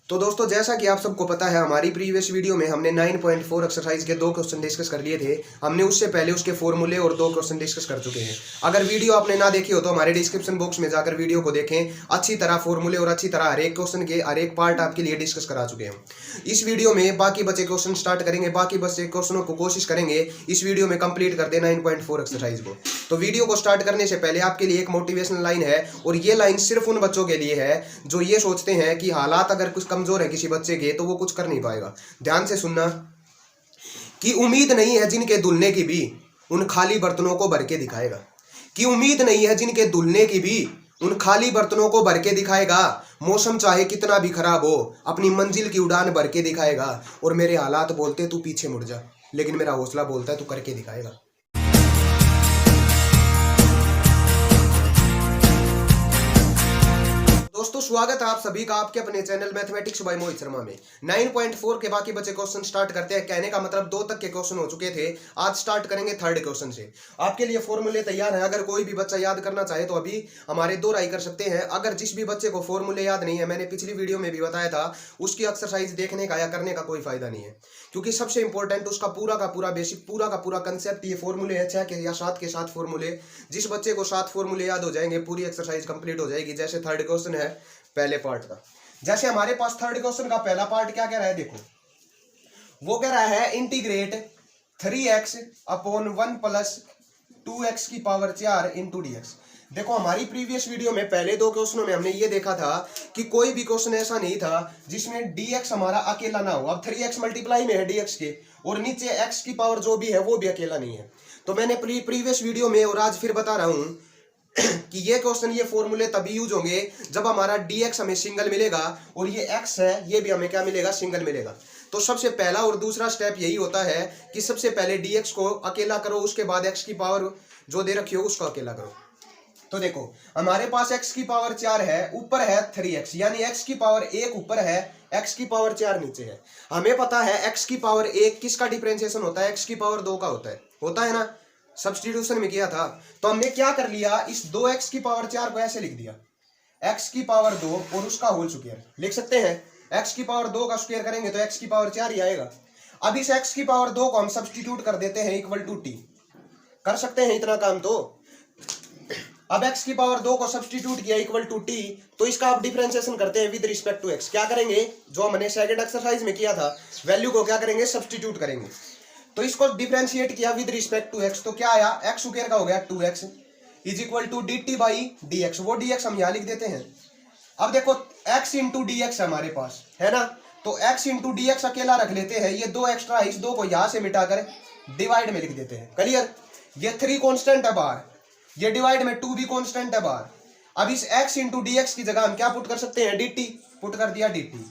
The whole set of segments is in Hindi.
तो दोस्तों जैसा कि आप सबको पता है हमारी प्रीवियस वीडियो में हमने 9.4 एक्सरसाइज के 2 क्वेश्चन डिस्कस कर लिए थे। हमने उससे पहले उसके फॉर्मूले और 2 क्वेश्चन डिस्कस कर चुके हैं। अगर वीडियो आपने ना देखी हो तो हमारे डिस्क्रिप्शन बॉक्स में जाकर वीडियो को देखें। अच्छी तरह फॉर्मूले और अच्छी तरह हर एक क्वेश्चन के हर एक पार्ट आपके लिए डिस्कस करा चुके हैं। इस वीडियो में बाकी बचे क्वेश्चन स्टार्ट करेंगे, बाकी बचे क्वेश्चनों को कोशिश करेंगे इस वीडियो में कंप्लीट कर दे 9.4 एक्सरसाइज को। तो वीडियो को स्टार्ट करने से पहले आपके लिए एक मोटिवेशनल लाइन है, और ये लाइन सिर्फ उन बच्चों के लिए है जो ये सोचते हैं कि हालात अगर कुछ कमजोर है किसी बच्चे के तो वो कुछ कर नहीं पाएगा। ध्यान से सुनना कि उम्मीद नहीं है जिनके दुलने की भी उन खाली बर्तनों को भर के दिखाएगा। कि उम्मीद नहीं है जिनके दुलने की भी उन खाली बर्तनों को भर के दिखाएगा। मौसम चाहे कितना भी खराब हो अपनी मंजिल की उड़ान भर के दिखाएगा। और मेरे हालात बोलते तू पीछे मुड़ जा, लेकिन मेरा हौसला बोलता है तू करके दिखाएगा। दोस्तों स्वागत है आप सभी का आपके अपने channel mathematics bye Mohit Sharma में। 9.4 के बाकी बचे क्वेश्चन स्टार्ट करते हैं। कहने का मतलब 2 तक के क्वेश्चन हो चुके थे, आज स्टार्ट करेंगे 3rd क्वेश्चन से। आपके लिए फॉर्मूले तैयार है, अगर कोई भी बच्चा याद करना चाहे तो अभी हमारे 2 राय कर सकते हैं। अगर जिस भी बच्चे को फॉर्मूले याद नहीं है, मैंने पिछली वीडियो में भी बताया था, उसकी एक्सरसाइज देखने का या करने का कोई फायदा नहीं है, क्योंकि सबसे इंपॉर्टेंट उसका पूरा का पूरा बेसिक पूरा का पूरा कंसेप्ट ये फॉर्मूले है 6 के या 7 के 7 फॉर्मूले। जिस बच्चे को 7 फॉर्मूले याद हो जाएंगे पूरी एक्सरसाइज कंप्लीट हो जाएगी। जैसे 3rd क्वेश्चन है पहले पार्ट का, जैसे हमारे पास 3rd क्वेश्चन का पहला पार्ट क्या कह रहा है, देखो वो कह रहा है integrate 3x upon 1 plus 2x की पावर 4 इंटू dx। देखो हमारी प्रीवियस वीडियो में पहले 2 क्वेश्चनों में हमने ये देखा था कि कोई भी क्वेश्चन ऐसा नहीं था जिसमें dx हमारा अकेला ना हो। अब 3x मल्टीप्लाई में है dx के, और नीचे x की पावर जो भी है वो भी अकेला नहीं है। तो मैंने प्रीवियस वीडियो में और आज फिर बता रहा हूं कि ये क्वेश्चन ये फॉर्मूले तभी यूज होंगे जब हमारा dx हमें सिंगल मिलेगा और ये x है ये भी हमें क्या मिलेगा, सिंगल मिलेगा। तो सबसे पहला और दूसरा स्टेप यही होता है कि सबसे पहले dx को अकेला करो, उसके बाद x की पावर जो दे रखी हो उसको अकेला करो। तो देखो हमारे पास x की पावर 4 है, ऊपर है 3x, यानी x की पावर 1 ऊपर है, x की पावर 4 नीचे है। हमें पता है x की पावर 1 किसका डिफरेंशिएशन होता है, x की पावर 2 का होता है ना, सब्स्टिट्यूशन में किया था। तो हमने क्या कर लिया, इस 2x की पावर 4 को ऐसे लिख दिया, x की पावर 2 और उसका होल स्क्वायर लिख सकते हैं। x की पावर 2 का स्क्वायर करेंगे तो x की पावर 4 ही आएगा। अब इस x की पावर 2 को हम सब्स्टिट्यूट कर देते हैं इक्वल टू t। कर सकते हैं इतना काम। तो अब x की पावर 2 को सब्स्टिट्यूट किया इक्वल टू t, तो इसका आप डिफरेंशिएशन करते हैं विद रिस्पेक्ट टू x। क्या करेंगे, जो हमने सेकंड एक्सरसाइज में किया था वैल्यू को क्या करेंगे, सब्स्टिट्यूट करेंगे। तो इसको डिफरेंशिएट किया विद रिस्पेक्ट टू x, तो क्या आया, x स्क्वायर का हो गया 2x is equal to dt by dx। वो dx हम यहां लिख देते हैं। अब देखो x इंटू डी एक्स हमारे पास है ना, तो x इंटू डी एक्स अकेला रख लेते हैं। ये 2 एक्स्ट्रा है, इस 2 को यहां से मिटाकर डिवाइड में लिख देते हैं। क्लियर, ये 3 कॉन्स्टेंट है बाहर, ये डिवाइड में 2 भी कॉन्स्टेंट है बाहर। अब इस x इंटू डी एक्स की जगह हम क्या पुट कर सकते हैं, dt पुट कर दिया, dt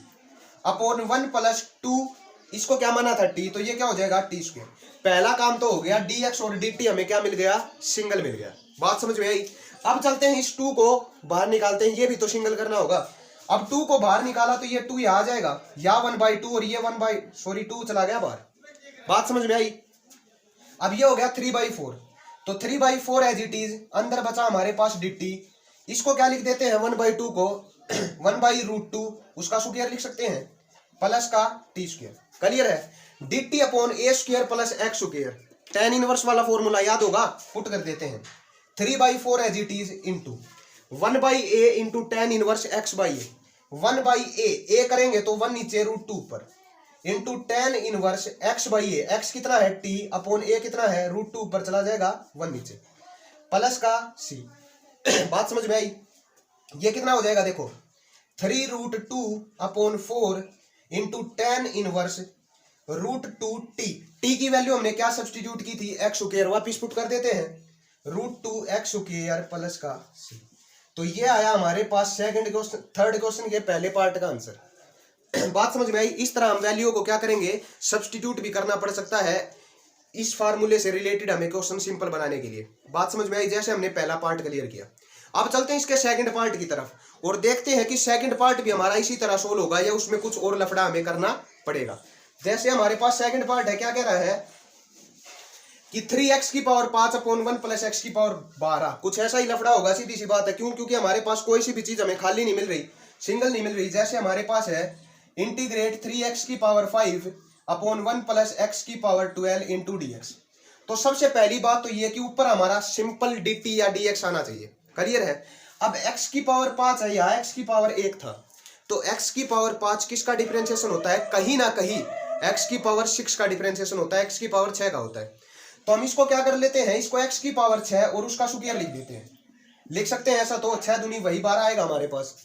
अपॉन 1 प्लस 2, इसको क्या माना था t, तो ये क्या हो जाएगा t स्क्वायर। पहला काम तो हो गया, dx और dt हमें क्या मिल गया, सिंगल मिल गया। बात समझ में आई। अब चलते हैं इस 2 को बाहर निकालते हैं, ये भी तो सिंगल करना होगा। अब 2 को बाहर निकाला तो ये 2 यहाँ आ जाएगा, या 1/2 और ये 2 चला गया बाहर। बात समझ में आई। अब ये हो गया 3/4, तो 3/4 एज इट इज, अंदर बचा हमारे पास dt। इसको क्या लिख देते हैं, 1/2 को 1/√2 उसका स्क्वायर लिख सकते हैं, प्लस का t स्क्वायर। क्लियर है, dt upon a square plus x square, tan inverse वाला फॉर्मूला याद होगा, पुट कर देते हैं। 3/4 as it is into 1/a into tan inverse x/a। 1/a करेंगे तो 1 नीचे √2 ऊपर, into tan inverse x/a। x कितना है t, अपॉन a कितना है √2 ऊपर चला जाएगा, 1 नीचे, प्लस का c। बात समझ में आई। ये कितना हो जाएगा, देखो 3√2 upon 4 into tan inverse √2t। t की वैल्यू हमने क्या सब्स्टिट्यूट की थी, x स्क्वायर, वापिस पुट कर देते हैं, √2x स्क्वायर प्लस का c। तो ये आया हमारे पास 3rd क्वेश्चन के पहले पार्ट का आंसर। बात समझ में आई। इस तरह हम वैल्यू को क्या करेंगे, सब्स्टिट्यूट भी करना पड़ सकता है इस फार्मूले से रिलेटेड हमें क्वेश्चन सिंपल बनाने के लिए। बात समझ में आई, जैसे हमने पहला पार्ट क्लियर किया। अब चलते हैं इसके सेकंड पार्ट की तरफ और देखते हैं कि सेकंड पार्ट भी हमारा इसी तरह सोल्व होगा या उसमें कुछ और लफड़ा हमें करना पड़ेगा। जैसे हमारे पास सेकंड पार्ट है, क्या कह रहा है कि 3x की पावर 5 अपॉन 1 प्लस x की पावर 12, कुछ ऐसा ही लफड़ा होगा, सीधी सी बात है। क्यों, क्योंकि हमारे पास कोई सी भी चीज हमें खाली नहीं मिल रही, सिंगल नहीं मिल रही। जैसे हमारे पास है इंटीग्रेट 3x की पावर 5 अपॉन 1 प्लस x की पावर 12 इंटू dx। तो सबसे पहली बात तो ये कि ऊपर हमारा सिंपल dt या dx आना चाहिए। क्लियर है। अब x की पावर 5 है, यहाँ x की पावर 1 था, तो x की पावर 5 किसका डिफरेंशिएशन होता है? कहीं ना कहीं x की पावर 6 का डिफरेंशिएशन होता है, x की पावर 6 का होता है। तो हम इसको क्या कर लेते हैं, इसको x की पावर 6 और उसका स्क्वायर लिख देते हैं। लिख सकते हैं ऐसा, तो 6 दूनी वही 12 आएगा हमारे पास।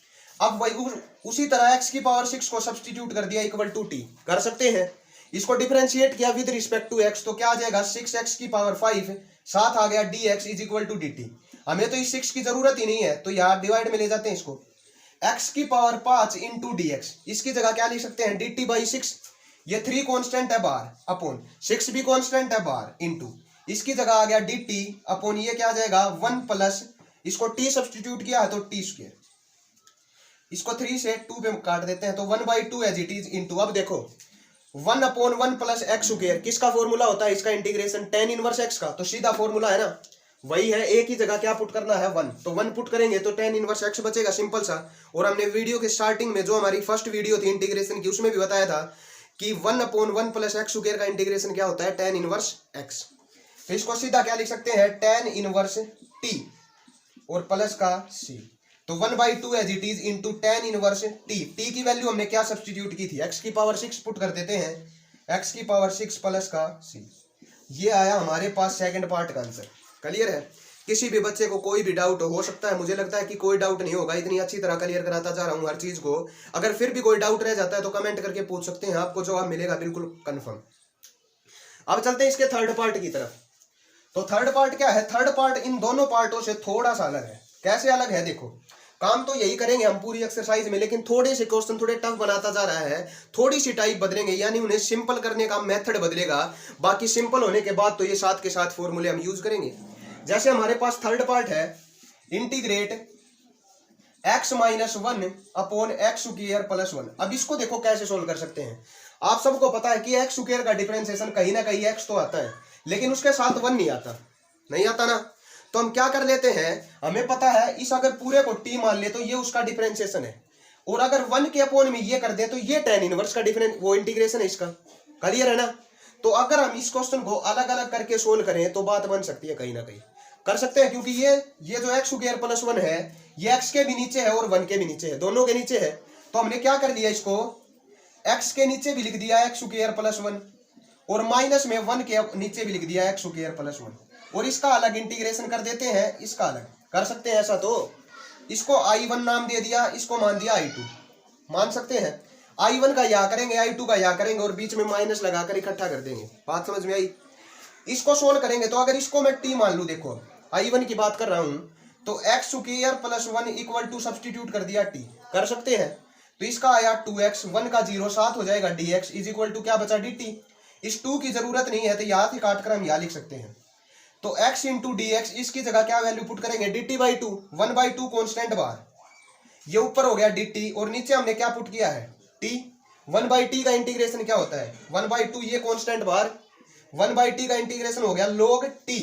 अब वही उसी तरह x की पावर 6 को सब्सटीट्यूट कर दिया इक्वल टू t, कर सकते हैं। इसको डिफरेंशिएट किया विद रिस्पेक्ट टू x, तो क्या आ जाएगा 6x की पावर 5 साथ आ गया dx is equal to dt। हमें तो इस 6 की जरूरत ही नहीं है, तो यार डिवाइड में ले जाते हैं इसको। x की पावर 5 इंटू dx, इसकी जगह क्या लिख सकते हैं dt बाई 6, ये 3 कांस्टेंट है बाहर, अपॉन 6 भी कांस्टेंट है बाहर, इंटू इसकी जगह आ गया dt अपॉन ये क्या आ जाएगा 1 प्लस, इसको t सब्सटीट्यूट किया है तो t स्क्वायर, इसको 3 से 2 पे काट देते हैं तो 1/2 एज इट इज इंटू, अब देखो 1 अपॉन 1 प्लस एक्स स्क्वायर किसका फॉर्मूला होता है? इसका इंटीग्रेशन tan इनवर्स x का, तो सीधा फॉर्मूला है ना, वही है। एक ही जगह क्या पुट करना है 1, तो 1 पुट करेंगे तो tan इनवर्स x बचेगा, सिंपल सा। और हमने वीडियो के स्टार्टिंग में जो हमारी फर्स्ट वीडियो थी इंटीग्रेशन की, उसमें भी बताया था कि 1 अपॉन 1 प्लस एक्स स्क्वायर का इंटीग्रेशन क्या होता है? tan inverse x। तो इसको सीधा क्या लिख सकते हैं tan इनवर्स t और प्लस का c, तो 1/2 as it is into tan inverse t। t की वैल्यू हमने क्या सब्सटीट्यूट की थी? x की पावर 6 पुट कर देते हैं, x की पावर 6 प्लस का c। ये आया हमारे पास सेकंड पार्ट का आंसर। क्लियर है। किसी भी बच्चे को कोई भी डाउट हो सकता है, मुझे लगता है कि कोई डाउट नहीं होगा, इतनी अच्छी तरह क्लियर कराता जा रहा हूँ हर चीज को। अगर फिर भी कोई डाउट रह जाता है तो कमेंट करके पूछ सकते हैं, आपको जवाब मिलेगा बिल्कुल कंफर्म। अब चलते हैं इसके थर्ड पार्ट की तरफ। तो थर्ड पार्ट क्या है? थर्ड पार्ट इन दोनों पार्टों से थोड़ा सा अलग है। कैसे अलग है? देखो, काम तो यही करेंगे हम पूरी एक्सरसाइज में, लेकिन थोड़े से क्वेश्चन थोड़े टफ बनाता जा रहा है, थोड़ी सी टाइप बदलेंगे, यानी उन्हें सिंपल करने का मेथड बदलेगा। बाकी सिंपल होने के बाद तो ये साथ के साथ फॉर्मूले हम यूज करेंगे। जैसे हमारे पास थर्ड पार्ट है integrate x minus 1 upon x square plus 1। अब इसको देखो कैसे सोल्व कर सकते हैं। आप सबको पता है कि एक्स स्क्वायर का डिफरेंशिएशन कहीं ना कहीं x तो आता है, लेकिन उसके साथ 1 नहीं आता, नहीं आता ना। तो हम क्या कर लेते हैं, हमें पता है इस अगर पूरे को t मान ले तो ये उसका डिफरेंशिएशन है, और अगर 1 के अपॉन में ये कर दे तो ये tan इनवर्स का डिफरेंस वो इंटीग्रेशन है इसका। क्लियर है ना। तो अगर हम इस क्वेश्चन को अलग अलग करके सोल्व करें तो बात बन सकती है, कहीं ना कहीं कर सकते हैं, क्योंकि ये जो एक्स स्क्वायर प्लस 1 है ये एक्स के भी नीचे है और 1 के भी नीचे है, दोनों के नीचे है। तो हमने क्या कर लिया, इसको एक्स के नीचे भी लिख दिया एक्स स्क्वायर प्लस 1 और माइनस में 1 के नीचे भी लिख दिया एक्स स्क्वायर प्लस 1, और इसका अलग इंटीग्रेशन कर देते हैं, इसका अलग कर सकते हैं ऐसा। तो इसको I1 नाम दे दिया, इसको मान दिया I2, मान सकते हैं। I1 का या करेंगे, I2 का या करेंगे और बीच में माइनस लगाकर इकट्ठा कर देंगे। बात समझ में आई। इसको सोल्व करेंगे तो अगर इसको मैं t मान लूं, देखो I1 की बात कर रहा हूं, तो x square plus 1 equal to substitute कर दिया t, कर सकते हैं। तो इसका आया 2x, 1 का 0 7 हो जाएगा, dx इज इक्वल टू क्या बचा dt। इस 2 की जरूरत नहीं है तो यहाँ से काट कर हम यहाँ लिख सकते हैं। तो x इंटू डी एक्स, इसकी जगह क्या वैल्यू पुट करेंगे dt बाई 2, 1/2 कॉन्स्टेंट बार, ये ऊपर हो गया dt और नीचे हमने क्या पुट किया है t। 1/t का इंटीग्रेशन क्या होता है 1/2, ये कॉन्स्टेंट बार 1/t का इंटीग्रेशन हो गया log t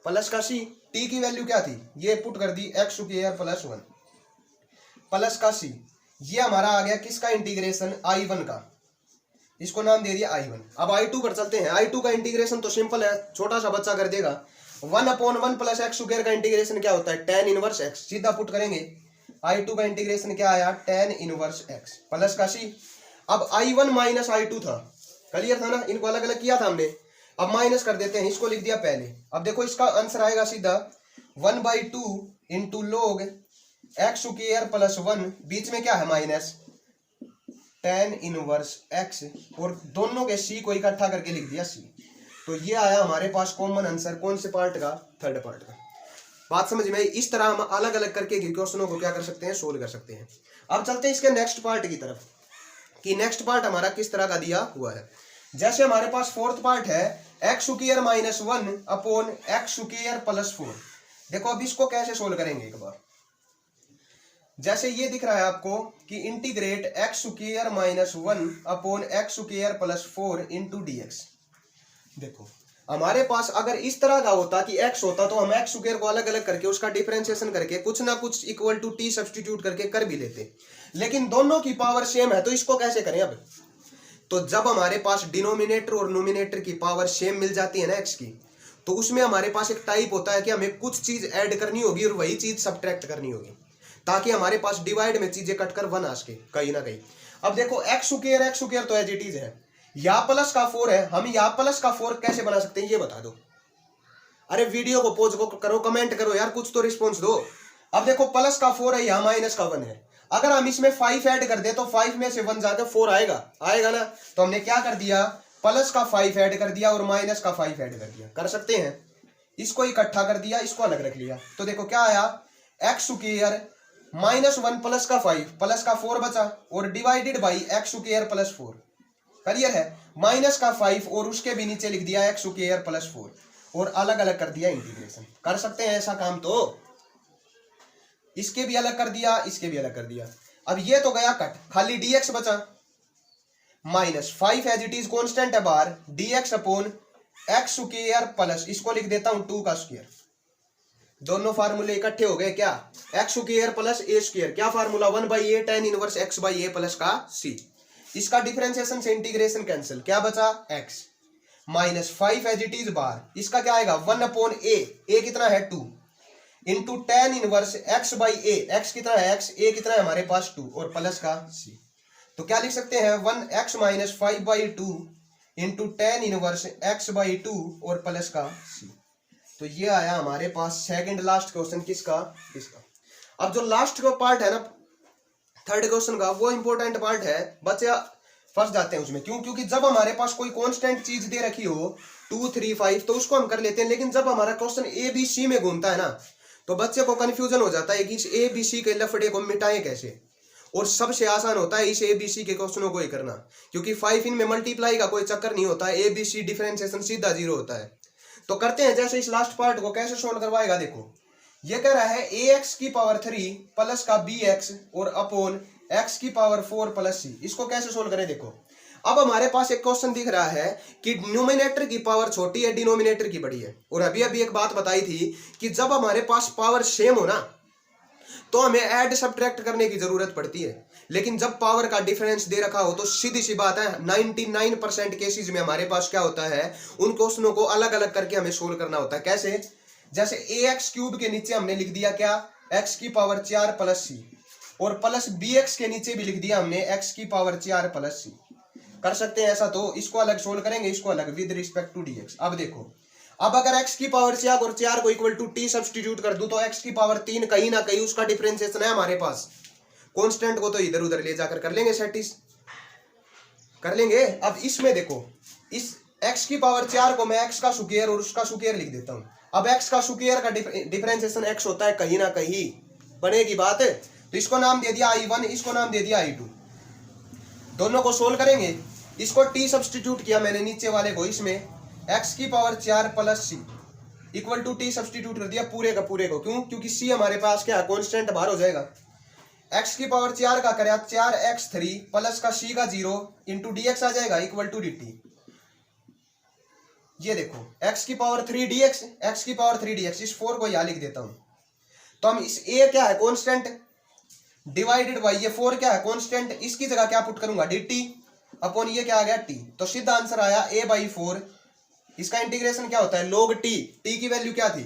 प्लस का c। t की वैल्यू क्या थी, ये पुट कर दी एक्स स्क्वायर प्लस 1 प्लस का c। ये हमारा आ गया किसका इंटीग्रेशन I1 का, इसको नाम दे दिया I1। अब I2 पर चलते हैं। I2 का इंटीग्रेशन तो सिंपल है, छोटा सा बच्चा कर देगा। 1 अपॉन 1 प्लस एक्स स्क्वायर का इंटीग्रेशन क्या होता है tan इनवर्स x, सीधा पुट करेंगे। I2 का इंटीग्रेशन क्या आया tan इनवर्स x प्लस का c। अब I1 माइनस I2 था, क्लियर था ना, इनको अलग अलग किया था हमने। अब माइनस कर देते हैं, इसको लिख दिया पहले। अब देखो इसका आंसर आएगा सीधा 1/2 into log x square plus 1, बीच में क्या है माइनस tan इनवर्स x, और दोनों के c को इकट्ठा करके लिख दिया c। तो ये आया हमारे पास कॉमन आंसर, कौन से पार्ट का, थर्ड पार्ट का। बात समझ में आई। इस तरह हम अलग अलग करके क्वेश्चनों को क्या कर सकते हैं, सोल्व कर सकते हैं। अब चलते हैं इसके नेक्स्ट पार्ट की तरफ कि नेक्स्ट पार्ट हमारा किस तरह का दिया हुआ है। जैसे हमारे पास फोर्थ पार्ट है x square minus 1 upon x square plus 4। देखो अब इसको कैसे सोल्व करेंगे एक बार। जैसे ये दिख रहा है आपको कि integrate x square minus 1 upon x square plus 4 into dx। देखो हमारे पास अगर इस तरह का होता कि x होता तो हम x स्क्वायर को अलग अलग करके उसका डिफरेंशिएशन करके कुछ ना कुछ इक्वल टू t सब्स्टिट्यूट करके कर भी लेते, लेकिन दोनों की पावर सेम है तो इसको कैसे करें अब। तो जब हमारे पास डिनोमिनेटर और नोमिनेटर की पावर सेम मिल जाती है ना x की, तो उसमें हमारे पास एक टाइप होता है कि हमें कुछ चीज ऐड करनी होगी और वही चीज सब्ट्रैक्ट करनी होगी, ताकि हमारे पास डिवाइड में चीजें कटकर 1 आ सके कहीं ना कहीं। अब देखो x स्क्वायर तो एज इट इज है, या प्लस का 4 है, हम या प्लस का 4 कैसे बना सकते हैं ये बता दो। अरे वीडियो को पॉज करो, कमेंट करो यार, कुछ तो रिस्पॉन्स दो। अब देखो प्लस का 4 है, यहाँ माइनस का 1 है, अगर हम इसमें 5 ऐड कर दे तो 5 में से 1 जाकर 4 आएगा, आएगा ना। तो हमने क्या कर दिया, प्लस का 5 ऐड कर दिया और माइनस का 5 ऐड कर दिया, कर सकते हैं। इसको इकट्ठा कर दिया, इसको अलग रख लिया, तो देखो क्या आया, एक्स स्क्वायर -1 प्लस का 5 प्लस का 4 बचा और divided by x square plus 4। Clear है, माइनस का 5 और उसके भी नीचे लिख दिया एक्स स्क्वायर प्लस 4 और अलग अलग कर दिया इंटीग्रेशन। कर सकते हैं ऐसा काम, तो इसके भी अलग कर दिया, इसके भी अलग कर दिया। अब ये तो गया कट, खाली dx बचा, -5 एज इट इज कॉन्स्टेंट है बाहर, dx upon x square plus, इसको लिख देता हूं 2 का स्क्वायर। दोनों फार्मूले इकट्ठे हो गए क्या, एक्स स्क्वायर प्लस ए स्क्वायर, क्या formula 1/a tan inverse x by A plus का c। इसका डिफरेंशिएशन से इंटीग्रेशन कैंसिल, क्या बचा x, -5 एज इट इज बाहर, इसका क्या आएगा 1/a, a कितना है 2 into tan inverse x by A, x कितना है x, a कितना है हमारे पास 2 और प्लस का c। तो क्या लिख सकते हैं 1x - 5/2 into tan inverse x by 2 और प्लस का c। तो ये आया हमारे पास सेकंड लास्ट क्वेश्चन, किसका, इसका। अब जो लास्ट का पार्ट है ना थर्ड क्वेश्चन का, वो इंपॉर्टेंट पार्ट है, बच्चे फंस जाते हैं उसमें। क्यों, क्योंकि जब हमारे पास कोई कांस्टेंट चीज दे रखी हो 2 3 5 तो उसको हम कर लेते हैं, लेकिन जब हमारा क्वेश्चन ए बी सी में घूमता है ना तो बच्चे को कंफ्यूजन हो जाता है कि इस ए बी सी के लफड़े को मिटाएं कैसे। और सबसे आसान होता है इस ए बी सी के क्वेश्चनों को ही करना, क्योंकि 5 इनमें मल्टीप्लाई का कोई चक्कर नहीं होता है, ए बी सी डिफरेंशिएशन सीधा 0 होता है। तो करते हैं, जैसे इस लास्ट पार्ट को कैसे सोल्व करवाएगा, देखो ये कह रहा है ax की पावर 3 प्लस का bx और अपॉन x की पावर 4 प्लस c, इसको कैसे सोल्व करें। देखो अब हमारे पास एक क्वेश्चन दिख रहा है कि न्यूमिनेटर की पावर छोटी है, डिनोमिनेटर की बड़ी है, और अभी अभी एक बात बताई थी कि जब हमारे पास पावर सेम हो ना तो हमें ऐड सब्ट्रैक्ट करने की जरूरत पड़ती है, लेकिन जब पावर का डिफरेंस दे रखा हो तो सीधी सी बात है 99% केसेस में हमारे पास क्या होता है, उन क्वेश्चनों को अलग अलग करके हमें सोल्व करना होता है। कैसे, जैसे ax क्यूब के नीचे हमने लिख दिया क्या, x की पावर 4 प्लस c, और प्लस bx के नीचे भी लिख दिया हमने x की पावर 4 प्लस c। कर सकते हैं ऐसा, तो इसको अलग सोल्व करेंगे, इसको अलग विद रिस्पेक्ट टू dx। अब देखो, अब अगर x की पावर 4 और 4 को इक्वल टू t सब्स्टिट्यूट कर दूं तो x की पावर 3 कहीं ना कहीं उसका डिफरेंशिएशन है हमारे पास, कांस्टेंट को तो इधर उधर ले जाकर कर लेंगे, सेटिस कर लेंगे। अब इसमें देखो, इस x की पावर 4 को मैं x का स्क्वायर और उसका स्क्वायर लिख देता हूं। अब x का स्क्वायर का डिफरेंशिएशन x होता है, कहीं ना कहीं बनेगी बात, तो इसको नाम दे दिया i1, इसको नाम दे दिया i2। दोनों को सोल्व करेंगे, इसको t सब्स्टिट्यूट किया मैंने नीचे वाले को, इसमें x की power 4 plus c equal to t substitute कर दिया पूरे का पूरे को। क्यों, क्योंकि c हमारे पास क्या है, कांस्टेंट बाहर हो जाएगा। x की पावर 4 का करें 4x3 प्लस का c का 0 इंटू dx आ जाएगा इक्वल टू dt। ये देखो x की पावर 3 dx, x की पावर 3 dx, इस 4 को यहां लिख देता हूं। तो हम इस a क्या है कांस्टेंट, डिवाइडेड बाई ये 4 क्या है कांस्टेंट, इसकी जगह क्या पुट करूंगा dt अपॉन ये क्या आ गया t। तो सीधा आंसर आया a/4। इसका इंटीग्रेशन क्या होता है, log t, t की वैल्यू क्या थी,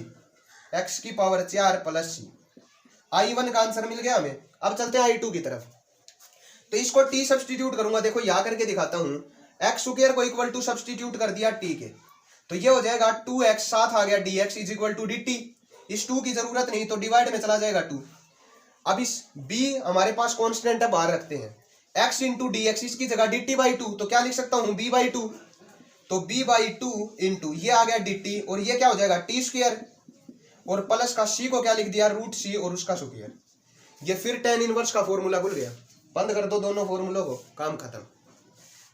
x की पावर 4 प्लस c। i1 का आंसर मिल गया हमें। अब चलते हैं i2 की तरफ, तो इसको t सब्स्टिट्यूट करूंगा, देखो यहां करके दिखाता हूं, x स्क्वायर को इक्वल टू सब्स्टिट्यूट कर दिया t के, तो ये हो जाएगा 2x, साथ आ गया dx is equal to dt। इस 2 की जरूरत नहीं तो डिवाइड में चला जाएगा 2। अब इस b हमारे पास कांस्टेंट है, बाहर रखते हैं, x इंटू dx, इसकी जगह dt/2, तो क्या लिख सकता हूं b/2, तो b/2 इंटू ये आ गया dt, और ये क्या हो जाएगा t स्क्वायर, और प्लस का c को क्या लिख दिया √c और उसका स्क्वायर। ये फिर tan इनवर्स का फॉर्मूला भूल गया, बंद कर दो दोनों फॉर्मूलों को, काम खत्म।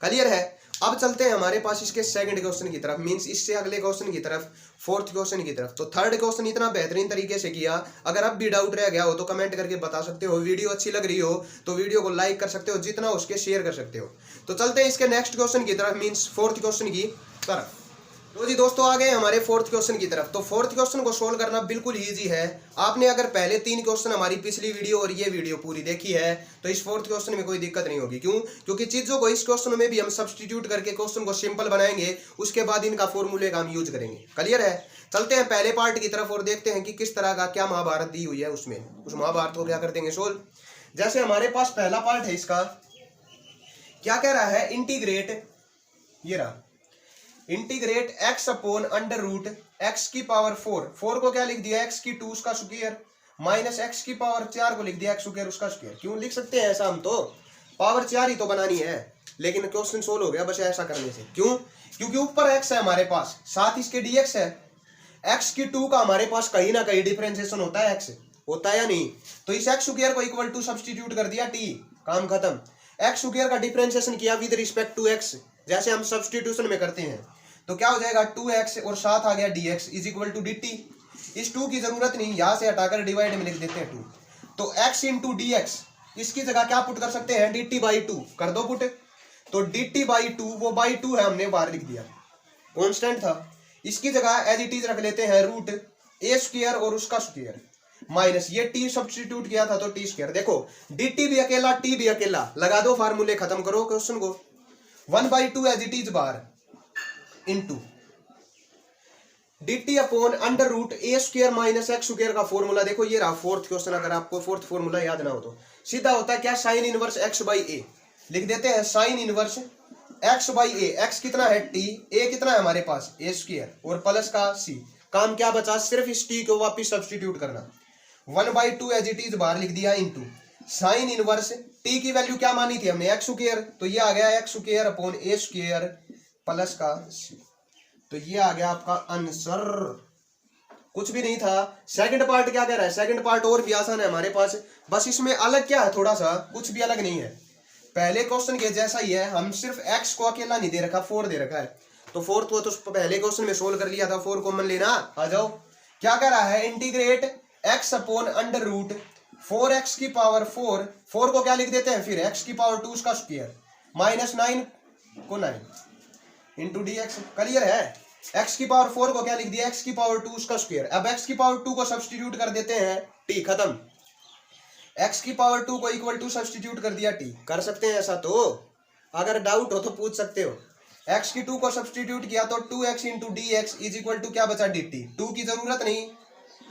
क्लियर है। अब चलते हैं हमारे पास इसके सेकंड क्वेश्चन की तरफ, मींस इससे अगले क्वेश्चन की तरफ, फोर्थ क्वेश्चन की तरफ। तो थर्ड क्वेश्चन इतना बेहतरीन तरीके से किया, अगर अब भी डाउट रह गया हो तो कमेंट करके बता सकते हो। वीडियो अच्छी लग रही हो तो वीडियो को लाइक कर सकते हो, जितना उसके शेयर कर सकते हो। तो चलते हैं इसके नेक्स्ट क्वेश्चन की तरफ, मींस फोर्थ क्वेश्चन की तरफ। तो जी दोस्तों आ गए हमारे फोर्थ क्वेश्चन की तरफ। तो फोर्थ क्वेश्चन को सोल्व करना बिल्कुल इजी है। आपने अगर पहले 3 क्वेश्चन हमारी पिछली वीडियो और ये वीडियो पूरी देखी है तो इस फोर्थ क्वेश्चन में कोई दिक्कत नहीं होगी। क्यों? क्योंकि चीजों को इस क्वेश्चन में भी हम सब्सटीट्यूट करके क्वेश्चन को सिंपल बनाएंगे, उसके बाद इनका फॉर्मूले का हम यूज करेंगे। क्लियर है? चलते हैं पहले पार्ट की तरफ और देखते हैं कि किस तरह का क्या महाभारत दी हुई है। उसमें उस महाभारत को क्या कर देंगे सोल्व। जैसे हमारे पास पहला पार्ट है, इसका क्या कह रहा है, इंटीग्रेट, ये रहा, integrate x upon under root x की पावर 4 को क्या लिख दिया, x की 2 उसका स्क्वायर माइनस एक्स की पावर 4 को लिख दिया x स्क्वायर उसका स्क्वायर। क्यों लिख सकते हैं ऐसा? हम तो पावर 4 ही तो बनानी है, लेकिन क्वेश्चन सोल्व हो गया बस ऐसा करने से। क्यों? क्योंकि ऊपर x है हमारे पास, साथ इसके dx है। x की 2 का हमारे पास कहीं ना कहीं डिफरेंशिएशन होता है, x होता है या नहीं? तो इस x स्क्वायर को इक्वल टू सब्स्टिट्यूट कर दिया t, काम खत्म। x स्क्वायर का डिफरेंशिएशन किया विद रिस्पेक्ट टू x, जैसे हम सब्स्टिट्यूशन में करते हैं। तो क्या हो जाएगा, 2x और साथ आ गया dx is equal to dt। इस 2 की जरूरत नहीं, यहां से हटाकर डिवाइड में लिख देते हैं 2। तो x इंटू डी एक्स, इसकी जगह क्या पुट कर सकते हैं, dt बाई 2 कर दो पुट। तो dt बाई 2, वो बाई 2 है, हमने बाहर लिख दिया, कॉन्स्टेंट था। इसकी जगह एज इट इज रख लेते हैं रूट ए स्क्वायर और उसका स्क्वायर माइनस ये t सब्स्टिट्यूट किया था तो t स्क्वायर। देखो dt भी अकेला t भी अकेला, लगा दो फार्मूले, खत्म करो क्वेश्चन को। 1/2 एज इट इज बाहर into dt upon under root A square minus X square का फॉर्मूला। देखो ये रहा फोर्थ क्वेश्चन, अगर आपको फोर्थ फॉर्मूला याद ना हो तो सीधा होता है क्या, साइन इनवर्स एक्स बाई ए। लिख देते हैं sine inverse x by A. X कितना है t, ए कितना है हमारे पास ए स्क्वायर और प्लस का c। काम क्या बचा, सिर्फ इस t को वापिस सब्स्टिट्यूट करना। 1/2 एज इट इज बाहर लिख दिया इंटू साइन इनवर्स t की वैल्यू क्या मानी थी हमने, एक्स स्क्वायर, तो ये आ गया एक्स स्क्वायर अपॉन ए स्क्वायर प्लस का c। तो ये आ गया आपका आंसर, कुछ भी नहीं था। सेकंड पार्ट क्या कह रहा है, सेकंड पार्ट और भी आसान है हमारे पास, बस इसमें अलग क्या है, थोड़ा सा, कुछ भी अलग नहीं है, पहले क्वेश्चन के जैसा ही है। हम सिर्फ x को अकेला नहीं दे रखा, 4 दे रखा है। तो 4 को तो पहले क्वेश्चन में सोल्व कर लिया था, 4 कॉमन लेना। आ जाओ, क्या कह रहा है, integrate x upon under root 4x की पावर 4 को क्या लिख देते हैं फिर, x की पावर 2 उसका स्क्वायर माइनस 9 को 9 इंटू डी एक्स। क्लियर है? x की पावर 4 को क्या लिख दिया, x की पावर 2 उसका स्क्वायर। अब x की पावर 2 को सब्स्टिट्यूट कर देते हैं t, खत्म। x की पावर 2 को इक्वल टू सब्स्टिट्यूट कर दिया t। कर सकते हैं ऐसा? तो अगर डाउट हो तो पूछ सकते हो। x की 2 को सब्स्टिट्यूट किया तो 2x into D x is equal to क्या बचा, dt। 2 की जरूरत नहीं,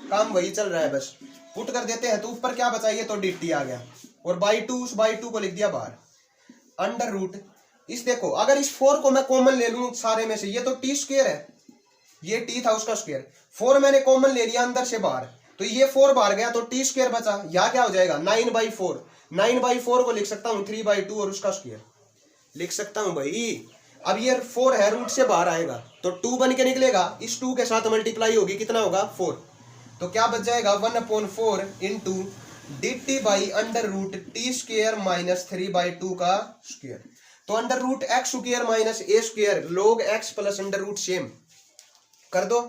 काम वही चल रहा है, बस पुट कर देते हैं। तो ऊपर क्या बचा, ये तो dt आ गया, और बाई 2, उस बाई 2 को लिख दिया बाहर अंडर रूट इस। देखो अगर इस 4 को मैं कॉमन ले लूं सारे में से, ये तो टी स्क्वायर है, ये टी था उसका स्क्वायर, 4 मैंने कॉमन ले लिया अंदर से बाहर, तो ये 4 बाहर गया तो टी स्क्वायर बचा। यहाँ क्या हो जाएगा, 9/4। 9/4 को लिख सकता हूँ 3/2 और उसका स्क्वायर लिख सकता हूँ भाई। अब ये 4 है, रूट से बाहर आएगा तो 2 बन के निकलेगा, इस 2 के साथ मल्टीप्लाई होगी, कितना होगा 4। तो क्या बच जाएगा 1/4 into dt by under root T square minus 3/2 का स्क्वायर। तो under root X square minus A square log X plus under root same कर दो।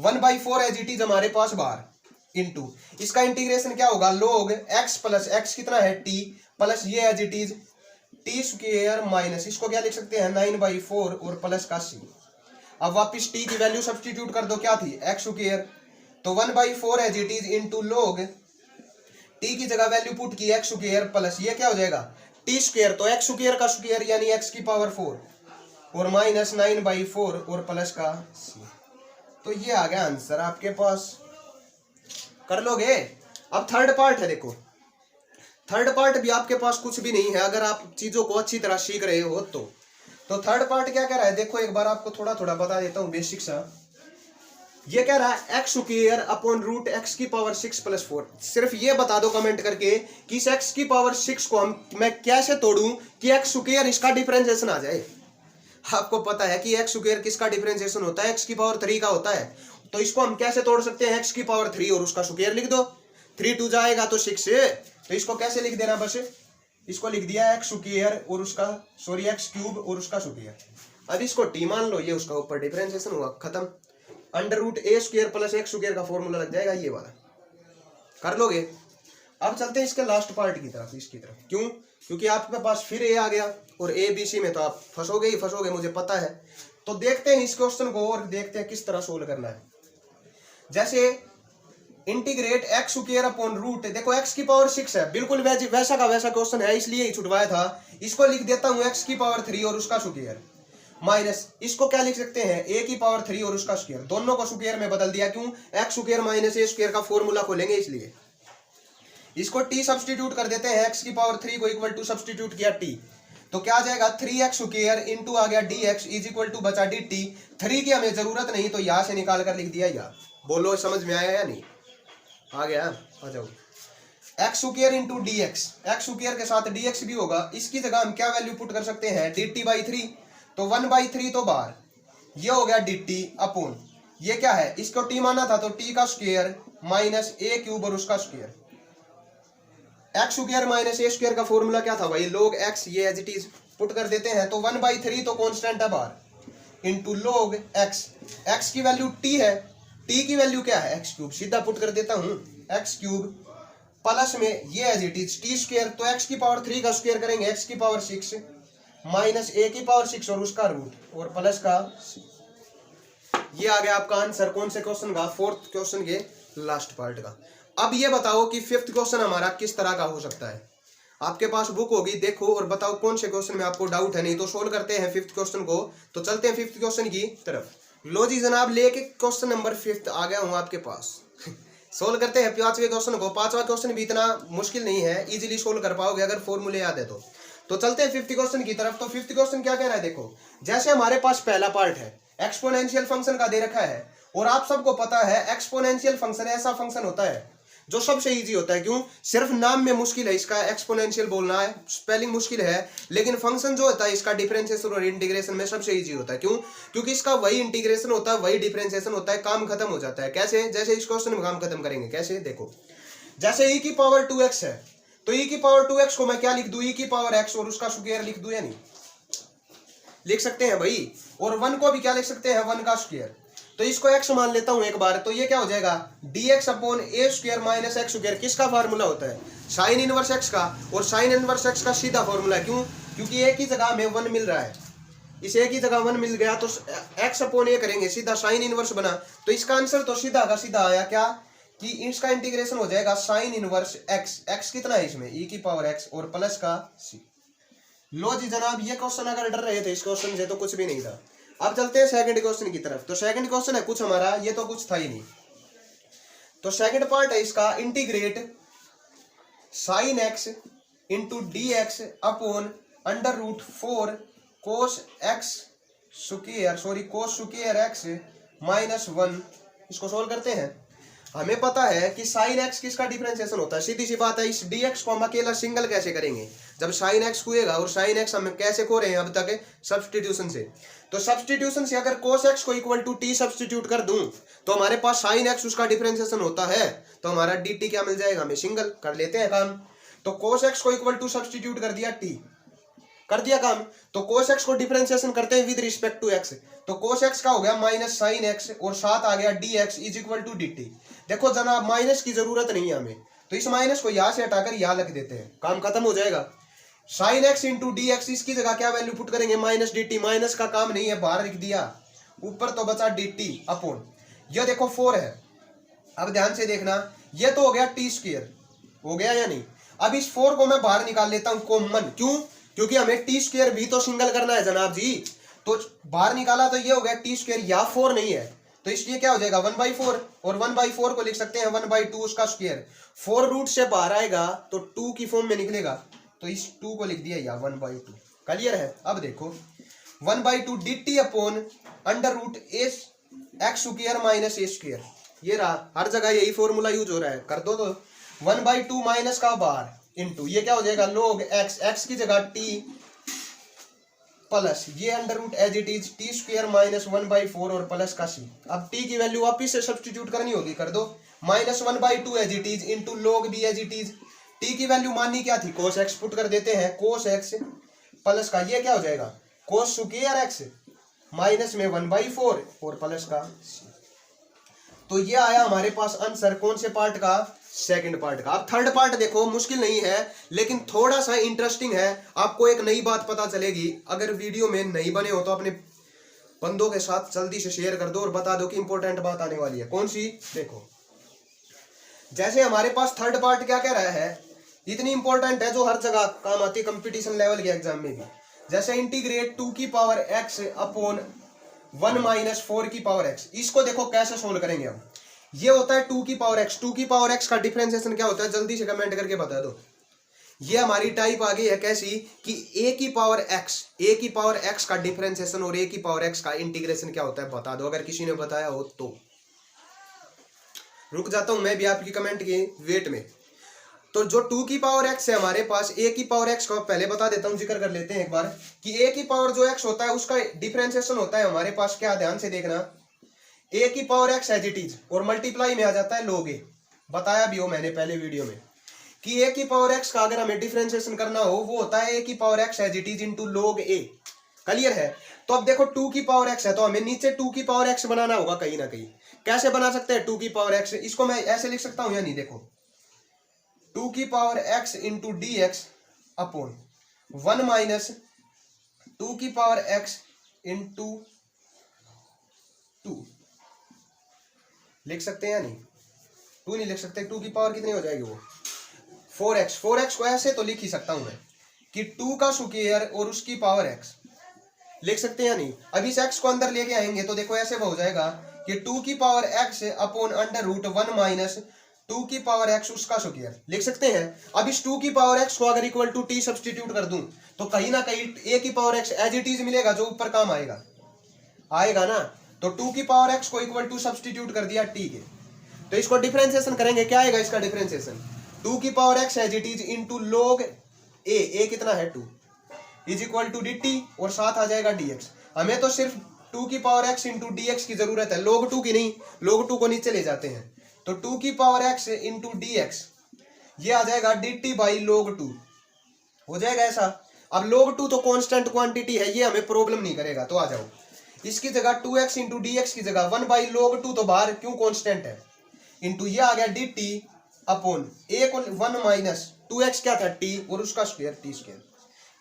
1/4 एज इट इज हमारे पास बाहर इंटू इसका इंटीग्रेशन क्या होगा, लॉग एक्स प्लस एक्स कितना है टी प्लस ये as it is t square minus इसको क्या लिख सकते हैं 9/4 और प्लस का सी। अब वापिस टी की वैल्यू सब्स्टिट्यूट कर दो, क्या थी एक्स स्क्वायर, तो 1/4 as it is into log t की जगह वैल्यू पुट की एक्स स्क्वायर प्लस ये क्या हो जाएगा टी स्क्वायर, तो एक्स स्क्वायर का स्क्वायर यानी एक्स की पावर 4 और माइनस 9/4 और प्लस का सी। तो ये आ गया आंसर आपके पास, कर लोगे। अब थर्ड पार्ट है, देखो थर्ड पार्ट भी आपके पास कुछ भी नहीं है अगर आप चीजों को अच्छी तरह सीख रहे हो तो थर्ड पार्ट क्या कह रहा है, देखो एक बार आपको थोड़ा थोड़ा बता देता हूँ बेसिक सा। ये कह रहा है x square upon root x की पावर 6 + 4। सिर्फ ये बता दो कमेंट करके कि इस एक्स की पावर 6 को मैं कैसे तोड़ूं कि एक्स स्क्वायर इसका डिफरेंशिएशन आ जाए। आपको पता है कि एक्स स्क्वायर किसका डिफरेंशिएशन होता है, एक्स की पावर 3 का होता है। तो इसको हम कैसे तोड़ सकते हैं, एक्स की पावर 3 और उसका स्क्वायर लिख दो, 3 2 जाएगा तो 6 है। तो इसको कैसे लिख देना, बस इसको लिख दिया एक्स स्क्वायर और उसका एक्स क्यूब और उसका स्क्वायर। अब इसको टी मान लो, ये उसका ऊपर डिफरेंशिएशन हुआ, खत्म। Under root A square plus x square का फॉर्मूला लग जाएगा, ये वाला कर लोगे। अब चलते हैं इसके लास्ट पार्ट की तरफ, इसकी तरफ। क्यों? क्योंकि आपके पास फिर ए आ गया और ए बी सी में तो आप फंसोगे ही फंसोगे, मुझे पता है। तो देखते हैं इस क्वेश्चन को और देखते हैं किस तरह सोल्व करना है। जैसे integrate x square upon root, देखो एक्स की पावर 6 है, बिल्कुल वैसा का वैसा क्वेश्चन है, इसलिए ही छुटवाया था। इसको लिख देता हूं एक्स की पावर 3 और उसका स्क्वायर माइनस, इसको क्या लिख सकते हैं ए की पावर 3 और उसका स्क्वायर, दोनों को स्क्वायर में बदल दिया। क्यों? X square minus A square का फॉर्मूला खोलेंगे इसलिए। इसको टी सब्सटीट्यूट कर देते हैं, एक्स की पावर 3 को इक्वल टू सब्सटीट्यूट किया टी, तो क्या आ जाएगा 3x स्क्वायर इंटू आ गया dx इज इक्वल टू बचा dt। 3 की हमें जरूरत नहीं तो यहां से निकाल कर लिख दिया। या बोलो समझ में आया या नहीं? आ गया? आ जाओ। X square into D x, x square के साथ dx भी होगा, इसकी जगह हम क्या वैल्यू पुट कर सकते हैं dt बाई 3, तो 1/3 तो बाहर, ये हो गया dt अपॉन ये क्या है, इसको t माना था तो t का स्क्वायर माइनस a क्यूब और उसका square. X square minus A square का फॉर्मूला क्या था भाई, log x, ये एज इट इज पुट कर देते हैं, तो 1/3 तो कांस्टेंट है बाहर इंटू log x, x की वैल्यू t है, t की वैल्यू क्या है x क्यूब, सीधा पुट कर देता हूं x क्यूब प्लस में ये as it is t square, तो x की पावर 3 का स्क्वायर करेंगे x की पावर 6 माइनस a की पावर 6 और उसका रूट और प्लस का। ये आ गया आपका आंसर कौन से क्वेश्चन का, फोर्थ क्वेश्चन के लास्ट पार्ट का। अब ये बताओ कि फिफ्थ क्वेश्चन हमारा किस तरह का हो सकता है। आपके पास बुक होगी, देखो और बताओ कौन से क्वेश्चन में आपको डाउट है, नहीं तो सोल्व करते हैं फिफ्थ क्वेश्चन को। तो चलते हैं फिफ्थ क्वेश्चन की तरफ। लो जी जनाब, लेके क्वेश्चन नंबर फिफ्थ आ गया हूं आपके पास। सोल्व करते हैं पांचवें क्वेश्चन को। पांचवा क्वेश्चन भी इतना मुश्किल नहीं है, इजीली सोल्व कर पाओगे अगर फॉर्मूले याद है तो चलते हैं फिफ्थ क्वेश्चन की तरफ। तो फिफ्थ क्वेश्चन क्या कह रहा है, देखो जैसे हमारे पास पहला पार्ट है एक्सपोनेंशियल फंक्शन का दे रखा है, और आप सबको पता है एक्सपोनेंशियल फंक्शन ऐसा फंक्शन होता है जो सबसे इजी होता है। क्यों? सिर्फ नाम में मुश्किल है इसका एक्सपोनेंशियल बोलना है, स्पेलिंग मुश्किल है, लेकिन फंक्शन जो होता है इसका डिफरेंशिएशन और इंटीग्रेशन में सबसे इजी होता है। क्यों? क्योंकि इसका वही इंटीग्रेशन होता है, वही डिफरेंशिएशन होता है, काम खत्म हो जाता है। कैसे? जैसे इस क्वेश्चन में काम खत्म करेंगे कैसे, देखो जैसे e की पावर 2x है, तो e की पावर 2x को मैं क्या लिख दूं, e की पावर x और उसका स्क्वायर लिख दूं या नहीं, लिख सकते हैं भाई। और 1 को भी क्या लिख सकते हैं, 1 का स्क्वायर, तो इसको x मान लेता हूं एक बार, तो ये क्या हो जाएगा dx अपॉन ए स्क्वायर माइनस एक्स स्क्वायर। किसका फार्मूला होता है, साइन इनवर्स x का, और साइन इनवर्स x का सीधा फार्मूला। क्यों? क्योंकि एक ही जगह हमें 1 मिल रहा है, इस एक ही जगह 1 मिल गया तो x अपॉन ए करेंगे, सीधा साइन इनवर्स बना। तो इसका आंसर तो सीधा का सीधा आया क्या, कि इसका इंटीग्रेशन हो जाएगा साइन इनवर्स x, x कितना है इसमें e की पावर x और प्लस का c। लो जी जनाब, ये क्वेश्चन अगर डर रहे थे इस क्वेश्चन से तो कुछ भी नहीं था। अब चलते हैं सेकंड क्वेश्चन की तरफ। तो सेकंड क्वेश्चन है कुछ हमारा, ये तो कुछ था ही नहीं। तो सेकंड पार्ट है इसका integrate sine x into D x upon under root 4 cos x square, sorry cos square x minus 1। इसको सोल्व करते हैं। हमें पता है कि साइन एक्स किसका डिफरेंशिएशन होता है, सीधी सी बात है। इस dx को हम अकेला सिंगल कैसे करेंगे, जब साइन एक्स हुएगा, और साइन एक्स हम कैसे खो रहे हैं अब तक, सब्सटीट्यूशन से। तो सब्सटीट्यूशन से अगर कोस एक्स को इक्वल टू टी सब्सटीट्यूट कर दूं तो हमारे पास साइन एक्स उसका डिफरेंशिएशन होता है, तो हमारा dt क्या मिल जाएगा, हमें सिंगल कर लेते हैं काम। तो कोस एक्स को इक्वल टू सब्सटीट्यूट कर दिया टी, कर दिया काम। तो कोस एक्स को डिफरेंशिएशन करते हैं विद रिस्पेक्ट टू एक्स, तो कोस एक्स का हो गया माइनस साइन एक्स और साथ आ गया d x is equal to d t. देखो जनाब माइनस की जरूरत नहीं है हमें, तो इस माइनस को यहां से हटाकर यहां लिख देते हैं, काम खत्म हो जाएगा। Sign x into D x, इसकी जगह क्या वैल्यू पुट करेंगे, माइनस डी टी। माइनस का काम नहीं है, बाहर लिख दिया, ऊपर तो बचा डी टी अपॉन ये देखो 4 है। अब ध्यान से देखना, ये तो हो गया टी स्क्वायर, हो गया या नहीं। अब इस 4 को मैं बाहर निकाल लेता हूं कॉमन। क्यों? क्योंकि हमें टी स्क्वायर भी तो सिंगल करना है जनाब जी। तो बाहर निकाला तो ये हो गया टी स्क्वायर, या 4 नहीं है, तो इसलिए क्या हो जाएगा 1/4, और 1/4 को लिख सकते हैं 1/2 उसका स्क्वायर। 4 रूट से बाहर आएगा तो 2 की फॉर्म में निकलेगा, तो इस 2 को लिख दिया या 1/2। क्लियर है? अब देखो 1/2 dt upon under root X square minus A square, ये रहा, हर जगह यही फॉर्मूला यूज हो रहा है, कर दो तो 1/2 माइनस का बाहर इंटू ये क्या हो जाएगा log x, x की जगह t प्लस ये under root as it is t square minus 1/4 और प्लस का c। अब t की वैल्यू वापिस से सब्सटीट्यूट करनी होगी, कर दो minus 1/2 as it is into log b as it is. t की वैल्यू माननी क्या थी, cos x पुट कर देते हैं, cos x प्लस का ये क्या हो जाएगा cos स्क्वायर x माइनस में 1/4 और प्लस का c। तो ये आया हमारे पास आंसर कौन से पार्ट का, सेकंड पार्ट का। अब थर्ड पार्ट देखो, मुश्किल नहीं है लेकिन थोड़ा सा इंटरेस्टिंग है, आपको एक नई बात पता चलेगी। अगर वीडियो में नहीं बने हो तो अपने बंदों के साथ जल्दी से शेयर कर दो और बता दो कि इंपॉर्टेंट बात आने वाली है। कौन सी? देखो, जैसे हमारे पास थर्ड पार्ट क्या कह रहा है, इतनी इंपॉर्टेंट है जो हर जगह काम आती है कंपटीशन लेवल के एग्जाम में भी। जैसे इंटीग्रेट 2 की पावर x अपॉन 1 माइनस 4 की पावर x, इसको देखो कैसे सोल्व करेंगे हम। ये होता है 2 की पावर x, 2 की पावर x का डिफरेंशिएशन क्या होता है, जल्दी से कमेंट करके बता दो। ये हमारी टाइप आ गई है कैसी कि a की पावर x का डिफरेंशिएशन और a की पावर x का इंटीग्रेशन क्या होता है बता दो। अगर किसी ने बताया हो तो रुक जाता हूं मैं भी आपकी कमेंट के वेट में। तो जो 2 की पावर x है हमारे पास, a की पावर x को पहले बता देता हूं, जिक्र कर लेते हैं एक बार कि a की पावर जो x होता है उसका डिफरेंशिएशन होता है हमारे पास क्या, ध्यान से देखना, a की power x as it is और मल्टीप्लाई में आ जाता है log a। बताया भी हो मैंने पहले वीडियो में कि a की पावर x का अगर हमें डिफरेंशिएशन करना हो वो होता है a की power x as it is into log a। Clear है? तो अब देखो 2 की पावर x है तो हमें नीचे 2 की पावर x बनाना होगा कहीं ना कहीं। कैसे बना सकते हैं 2 की पावर x? इसको मैं ऐसे लिख सकता हूं या नहीं, देखो 2 की power x into D x upon 1 minus 2 की पावर x इंटू 2 लिख सकते हैं या नहीं? 2 नहीं लिख सकते, 2 की पावर कितनी हो जाएगी वो 4x। 4x को ऐसे तो लिख ही सकता हूं मैं कि 2 का स्क्वायर और उसकी पावर x, लिख सकते हैं या नहीं? अब इस x को अंदर लेके आएंगे तो देखो ऐसे हो जाएगा कि 2 की power x upon under root 1 minus 2 की पावर x उसका स्क्वायर, लिख सकते हैं। अब इस 2 की पावर x को अगर इक्वल टू t सब्स्टिट्यूट कर दूं तो कहीं ना कहीं a की power x as it is मिलेगा जो ऊपर काम आएगा ना। तो 2 की पावर x को इक्वल टू सब्स्टिट्यूट कर दिया t के, तो इसको डिफरेंशिएशन करेंगे, क्या आएगा इसका डिफरेंशिएशन, 2 की power x as it is into log a कितना है 2 इज इक्वल टू dt और साथ आ जाएगा dx। हमें तो सिर्फ 2 की पावर x इंटू dx की जरूरत है, log 2 की नहीं। log 2 को नीचे ले जाते हैं तो 2 की पावर x इंटू dx ये आ जाएगा dt बाई log 2, हो जाएगा ऐसा। अब log 2 तो कांस्टेंट क्वांटिटी है, ये हमें प्रॉब्लम नहीं करेगा। तो आ जाओ, इसकी जगह 2x इंटू dx की जगह 1 बाई log 2 तो बाहर क्यों कांस्टेंट है, इंटू ये आ गया dt अपॉन a को 1 माइनस 2x क्या था t और उसका स्क्वायर t स्क्वायर।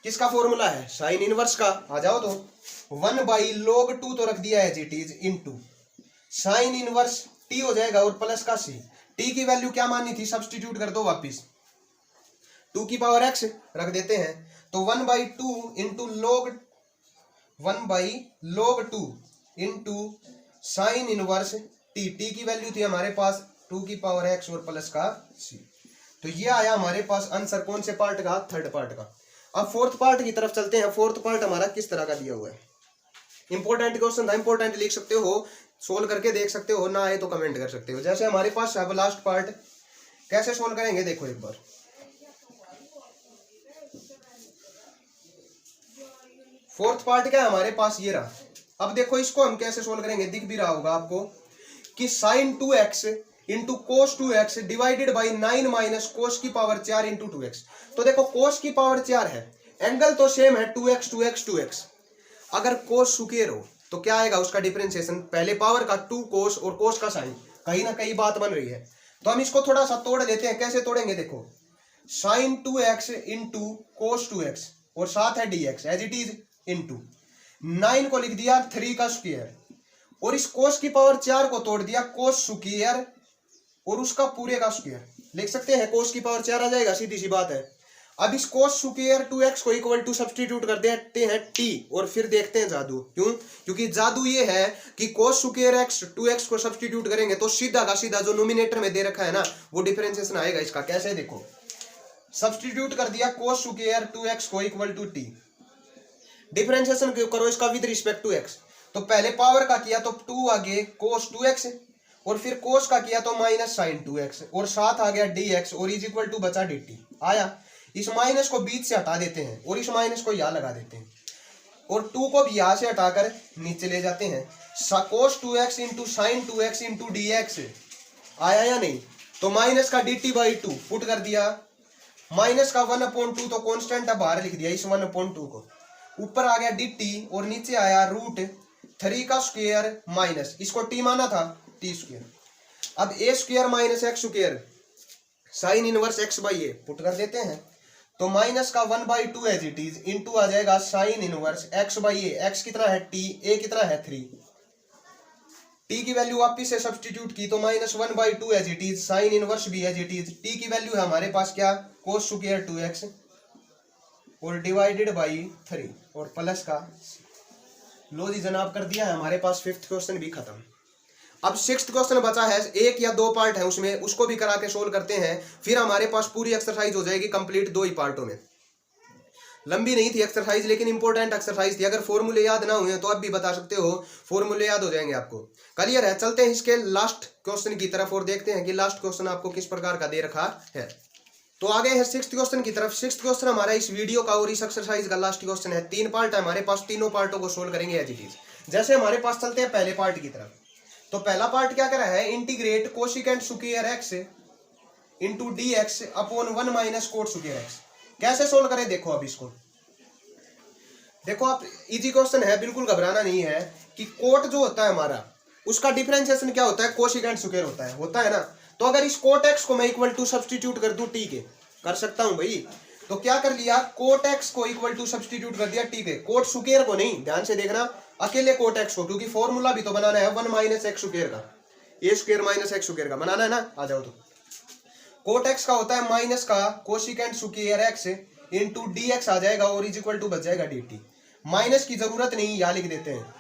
किसका फॉर्मूला है, साइन इनवर्स का। आ जाओ तो 1 बाई log 2 तो रख दिया है it is into sine inverse t हो जाएगा और प्लस का c। t की वैल्यू क्या मानी थी, सब्स्टिट्यूट कर दो वापिस, 2 की पावर x रख देते हैं तो 1 by 2 into log 2 into sine inverse t। t की वैल्यू थी हमारे पास 2 की पावर x और प्लस का c। तो ये आया हमारे पास आंसर कौन से पार्ट का, थर्ड पार्ट का। अब फोर्थ पार्ट की तरफ चलते हैं। फोर्थ पार्ट हमारा किस तरह का दिया हुआ है, इंपॉर्टेंट क्वेश्चन था, इंपॉर्टेंट लिख सकते हो, सोल्व करके देख सकते हो, ना आए तो कमेंट कर सकते हो। जैसे हमारे पास है लास्ट पार्ट, कैसे सोल्व करेंगे देखो एक बार। फोर्थ पार्ट क्या है हमारे पास, ये रहा। अब देखो इसको हम कैसे सोल्व करेंगे, दिख भी रहा होगा आपको कि sine 2x into cos 2x divided by 9 minus cos की पावर 4 इंटू 2x। तो देखो कोस की पावर 4 है, एंगल तो सेम है 2x 2x 2x। अगर कोस स्क्वायर हो तो क्या आएगा उसका डिफरेंशिएशन, पहले पावर का 2 कोस और कोस का साइन, कहीं ना कहीं बात बन रही है। तो हम इसको थोड़ा सा तोड़ लेते हैं। कैसे तोड़ेंगे देखो, sign 2x into cos 2x और साथ है dx as it is into 9 को लिख दिया 3 का स्क्वायर और इस कोस की पावर 4 को तोड़ दिया कोस स्क्वायर और उसका पूरे का स्क्वायर, लिख सकते हैं कोस की पावर 4 आ जाएगा, सीधी सी बात है। अब इस कोस स्क्वायर 2x को इक्वल टू सब्स्टिट्यूट कर देते हैं t और फिर देखते हैं जादू। क्यों? क्योंकि जादू ये है कि कोस स्क्वायर x 2x को सब्स्टिट्यूट करेंगे तो सीधा का सीधा जो नोमिनेटर में दे रखा है ना वो डिफरेंशिएशन आएगा इसका। कैसे देखो, सब्स्टिट्यूट कर दिया कोस स्क्वायर 2x को इक्वल टू t, डिफरेंशिएशन करो इसका विद रिस्पेक्ट टू x। तो पहले पावर का किया तो 2 आगे कोस 2x और फिर कोस का किया तो माइनस साइन 2x और साथ आ गया dx और इज इक्वल टू बचा dt। आया, इस माइनस को बीच से हटा देते हैं और इस माइनस को यहाँ लगा देते हैं और 2 को भी यहाँ से हटाकर नीचे ले जाते हैं। कोस 2x into sine 2x into dx आया या नहीं। तो माइनस का dt बाई 2 पुट कर दिया, माइनस का 1/2 तो कॉन्स्टेंट है बाहर लिख दिया इस 1/2 को, ऊपर आ गया dt और नीचे आया रूट 3 का स्क्वायर माइनस, इसको t माना था t स्क्वायर। अब a square minus x square sine inverse x by A put कर देते हैं तो माइनस का 1/2 एज इट इज इंटू आ जाएगा sine inverse x by A. X कितना है t, a कितना है 3। t की वैल्यू वापिस से सब्सटीट्यूट की तो -1/2 as it is, sine inverse भी एज इट इज। t की वैल्यू है हमारे पास क्या, cos स्क्वायर 2x और डिवाइडेड बाई 3 और प्लस का। लो जी जनाब कर दिया है हमारे पास, फिफ्थ क्वेश्चन भी खत्म। अब सिक्स्थ क्वेश्चन बचा है, एक या दो पार्ट है उसमें, उसको भी करा के सोल्व करते हैं, फिर हमारे पास पूरी एक्सरसाइज हो जाएगी कंप्लीट 2 ही पार्टों में। लंबी नहीं थी एक्सरसाइज लेकिन इंपॉर्टेंट एक्सरसाइज थी। अगर फॉर्मूले याद ना हुए तो अब भी बता सकते हो, फॉर्मूले याद हो जाएंगे आपको। क्लियर है? चलते हैं इसके लास्ट क्वेश्चन की तरफ और देखते हैं कि लास्ट क्वेश्चन आपको किस प्रकार का दे रखा है। तो आगे है सिक्स्थ क्वेश्चन की तरफ। सिक्स्थ क्वेश्चन हमारा इस वीडियो का और इस एक्सरसाइज का लास्ट क्वेश्चन है। 3 पार्ट है हमारे पास, तीनों पार्टों को सोल्व करेंगे एज इट इज। जैसे हमारे पास चलते हैं पहले पार्ट की तरफ। तो पहला पार्ट क्या करा है, integrate cosecant square x into D x upon 1 minus cot square x। कैसे सोल्व करें देखो। अब इसको देखो आप, इजी क्वेश्चन है, बिल्कुल घबराना नहीं है। कि कोट जो होता है हमारा, उसका डिफरेंशिएशन क्या होता है, कोशिकेंट स्क्वायर होता है ना। तो अगर इस कोट x को मैं इक्वल टू सब्सटीट्यूट कर दूं t के, कर सकता हूं भाई। तो क्या कर लिया, कोट x को इक्वल टू सब्सटीट्यूट कर दिया t के, कोट स्क्वायर को नहीं, ध्यान से देखना, अकेले कोट x को, क्योंकि फॉर्मूला भी तो बनाना है 1 माइनस एक्स स्क्वायर का, ए स्क्वायर माइनस एक्स स्क्वायर का बनाना है ना। आ जाओ। तो कोट x का होता है माइनस का cosecant square x into D X आ जाएगा और इज इक्वल टू बच जाएगा डी टी। माइनस की जरूरत नहीं, यहां लिख देते हैं।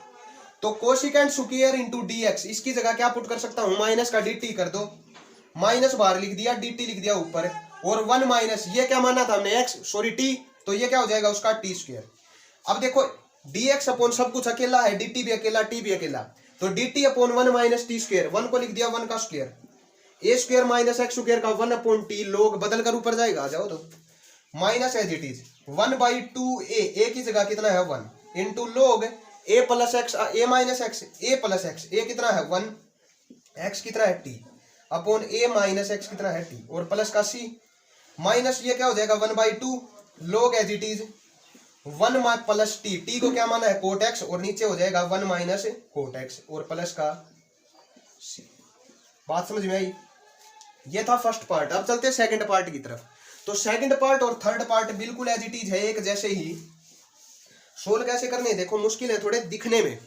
तो cosecant square into D x, इसकी जगह क्या पुट कर सकता हूं, माइनस का डी टी कर दो, माइनस बाहर लिख दिया, डी टी लिख दिया ऊपर, और 1 माइनस ये क्या माना था हमने x, सॉरी t, तो ये क्या हो जाएगा उसका t स्क्वायर। अब देखो dx अपॉन सब कुछ अकेला है, dt भी अकेला, t भी अकेला, तो dt upon 1 minus T square, 1 को लिख दिया 1 का square, a square minus X square का 1 अपॉन टी, लोग बदल कर ऊपर जाएगा। आ जाओ। तो minus as it is 1/2a, a की जगह कितना है 1 इंटू लोग a plus x, a minus x, a plus x, a कितना है 1, x कितना है t upon a minus x कितना है t, और प्लस का c, माइनस ये क्या हो जाएगा 1/2 log as it is 1 plus t, t को क्या माना है कोट एक्स, और नीचे हो जाएगा 1 माइनस कोट एक्स और प्लस का c। बात समझ में आई? ये था फर्स्ट पार्ट। अब चलते हैं सेकंड पार्ट की तरफ। तो सेकंड पार्ट और थर्ड पार्ट बिल्कुल एज इट इज है, एक जैसे ही। सोल्व कैसे करने देखो, मुश्किल है थोड़े दिखने में,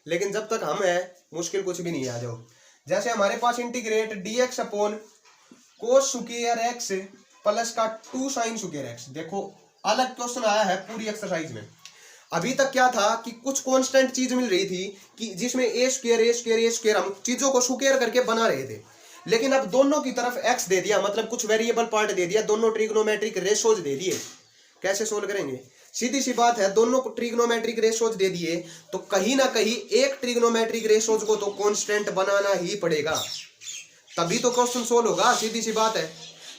लेकिन जब तक हम है मुश्किल कुछ भी नहीं है। आ जाओ। जैसे हमारे पास integrate dx upon cos square x plus का 2 साइन स्क्वायर x। देखो अलग क्वेश्चन आया है पूरी एक्सरसाइज में। अभी तक क्या था कि कुछ कांस्टेंट चीज मिल रही थी कि जिसमें ए स्क्वायर हम चीजों को स्क्वायर करके बना रहे थे, लेकिन अब दोनों की तरफ x दे दिया, मतलब कुछ वेरिएबल पार्ट दे दिया, दोनों ट्रिग्नोमेट्रिक रेशोज दे दिए। कैसे सोल्व करेंगे, सीधी सी बात है, दोनों ट्रिग्नोमेट्रिक रेशोज दे दिए तो कहीं ना कहीं एक ट्रिग्नोमेट्रिक रेशोज को तो कांस्टेंट बनाना ही पड़ेगा, तभी तो क्वेश्चन सोल्व होगा। सीधी सी बात है।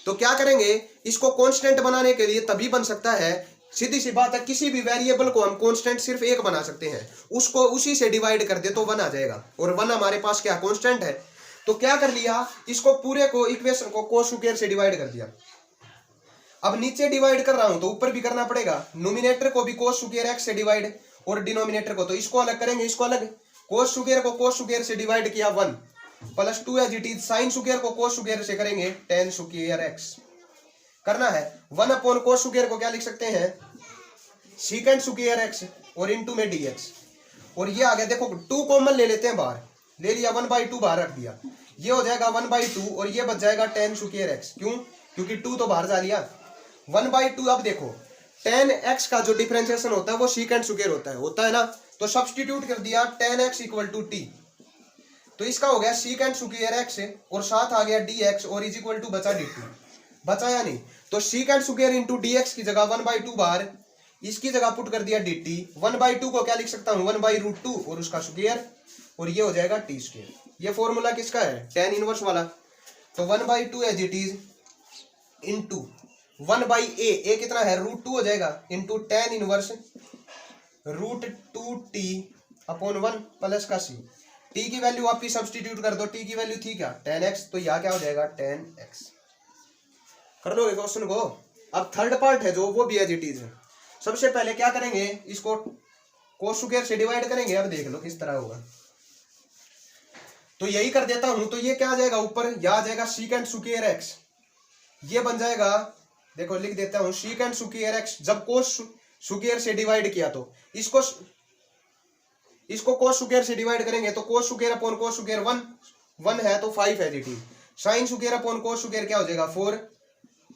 तो क्या करेंगे, इसको कांस्टेंट बनाने के लिए तभी बन सकता है, सीधी सी बात है, किसी भी वेरिएबल को हम कांस्टेंट सिर्फ एक बना सकते हैं, उसको उसी से डिवाइड कर दे तो 1 आ जाएगा, और 1 हमारे पास क्या कांस्टेंट है। तो क्या कर लिया, इसको पूरे को इक्वेशन को कोस स्क्वायर से डिवाइड कर दिया। अब नीचे डिवाइड कर रहा हूं तो ऊपर भी करना पड़ेगा, नोमिनेटर को भी कोस स्क्वायर x से डिवाइड, और डिनोमिनेटर को, तो इसको अलग करेंगे, इसको अलग, कोस स्क्वायर को कोस स्क्वायर से डिवाइड किया 1 plus 2 as it is, sine square को कोस स्क्वायर से करेंगे tan स्क्वायर x करना है। 1 अपॉन कोस स्क्वायर को क्या लिख सकते हैं, सीकेंट स्क्वायर x और इनटू में dx, और ये आ गया। देखो 2 कॉमन ले लेते हैं, बाहर ले लिया, 1/2 बाहर रख दिया, ये हो जाएगा 1/2 और ये बच जाएगा tan स्क्वायर x। क्यों, क्योंकि 2 तो बाहर जा लिया, 1/2। अब देखो tan x का जो डिफरेंशिएशन होता है वो सीकेंट स्क्वायर होता है ना, तो सब्स्टिट्यूट कर दिया tan x equal to t, तो इसका हो गया सीकेंट स्क्वायर x और साथ आ गया dx और इज इक्वल टू बचा dt, बचा या नहीं। तो सीकेंट स्क्वायर इंटू dx की जगह 1/2 बाहर, इसकी जगह पुट कर दिया dt, 1/2 को क्या लिख सकता हूं 1/√2 और उसका स्क्वायर, और ये हो जाएगा t स्क्वायर। ये फॉर्मूला किसका है, tan इनवर्स वाला। तो 1/2 as it is into 1/a, कितना है √2 हो जाएगा, into tan inverse √2t upon 1 plus का c। t की वैल्यू आप सब्सटीट्यूट कर दो, t की वैल्यू थी क्या tan x, तो यहाँ क्या हो जाएगा tan x। कर लोगे क्वेश्चन को। अब थर्ड पार्ट है जो, वो भी एज इट इज है। सबसे पहले क्या करेंगे, इसको कोस स्क्वायर से डिवाइड करेंगे। अब देख लो किस तरह होगा, तो यही कर देता हूं। तो ये क्या आ जाएगा ऊपर, यह आ जाएगा सीकेंट स्क्वायर x, ये बन जाएगा देखो लिख देता हूं, सीकेंट स्क्वायर एक्स जब कोस स्क्वायर से डिवाइड किया तो इसको कोस स्क्वायर से डिवाइड करेंगे तो cos square upon cos square 1 है तो 5 है जी। Sine square upon cos square क्या हो जाएगा 4,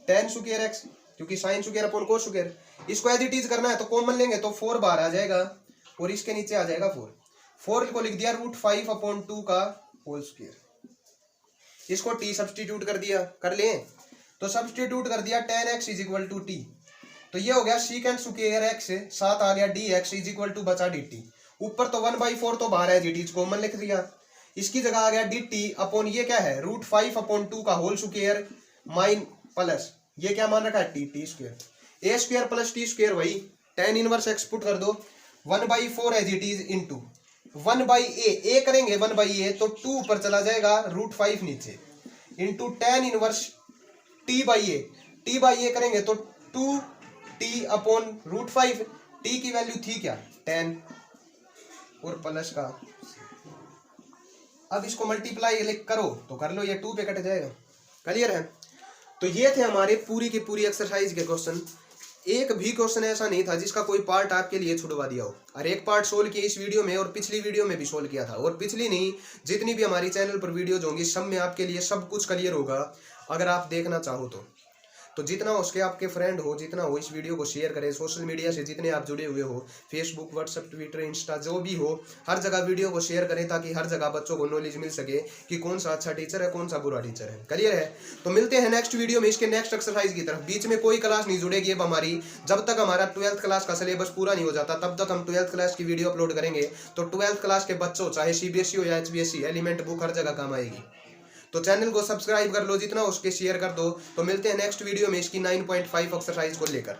tan स्क्वायर एक्स, क्योंकि sine square upon cos square. इसको एज इट इज करना है तो कॉमन लेंगे तो 4 बाहर आ जाएगा और इसके नीचे आ जाएगा 4 को लिख दिया √5/2 का होल स्क्वायर। इसको t सब्स्टिट्यूट कर दिया, कर लें तो सब्स्टिट्यूट कर दिया tan x = t, तो ये हो गया सीकेंट स्क्वायर एक्स, साथ आ गया dx बचा dt। ऊपर तो 1/4 तो बाहर है जी, कॉमन लिख दिया। इसकी जगह आ गया dt अपॉन ये क्या है √5/2 का होल स्क्वायर माइन प्लस ये क्या मान रखा है t square, a square plus t square वही tan इनवर्स x पुट कर दो 1/4 as it is into 1/a करेंगे 1/a तो 2 ऊपर चला जाएगा √5 नीचे इंटू tan इनवर्स t/a करेंगे तो 2t अपॉन √5, t की वैल्यू थी क्या 10 और प्लस का। अब इसको मल्टीप्लाई करो तो कर लो, ये 2 पे कट जाएगा। क्लियर है। तो ये थे हमारे पूरी की पूरी एक्सरसाइज के क्वेश्चन। एक भी क्वेश्चन ऐसा नहीं था जिसका कोई पार्ट आपके लिए छुड़वा दिया हो। और एक पार्ट सोल्व किया इस वीडियो में और पिछली वीडियो में भी सोल्व किया था, और पिछली नहीं जितनी भी हमारी चैनल पर वीडियोज होंगी सब में आपके लिए सब कुछ क्लियर होगा अगर आप देखना चाहो तो जितना उसके आपके फ्रेंड हो, जितना हो इस वीडियो को शेयर करें। सोशल मीडिया से जितने आप जुड़े हुए हो, फेसबुक, व्हाट्सएप, ट्विटर, इंस्टा जो भी हो, हर जगह वीडियो को शेयर करें ताकि हर जगह बच्चों को नॉलेज मिल सके कि कौन सा अच्छा टीचर है, कौन सा बुरा टीचर है। क्लियर है। तो मिलते हैं नेक्स्ट वीडियो में इसके नेक्स्ट एक्सरसाइज की तरफ। बीच में कोई क्लास नहीं जुड़ेगी अब हमारी, जब तक हमारा 12th क्लास का सिलेबस पूरा नहीं हो जाता तब तक हम 12th क्लास की वीडियो अपलोड करेंगे। तो 12th क्लास के बच्चों चाहे CBSE हो या HBSE, एलिमेंट बुक हर जगह काम आएगी। तो चैनल को सब्सक्राइब कर लो, जितना उसके शेयर कर दो। तो मिलते हैं नेक्स्ट वीडियो में इसकी 9.5 एक्सरसाइज को लेकर।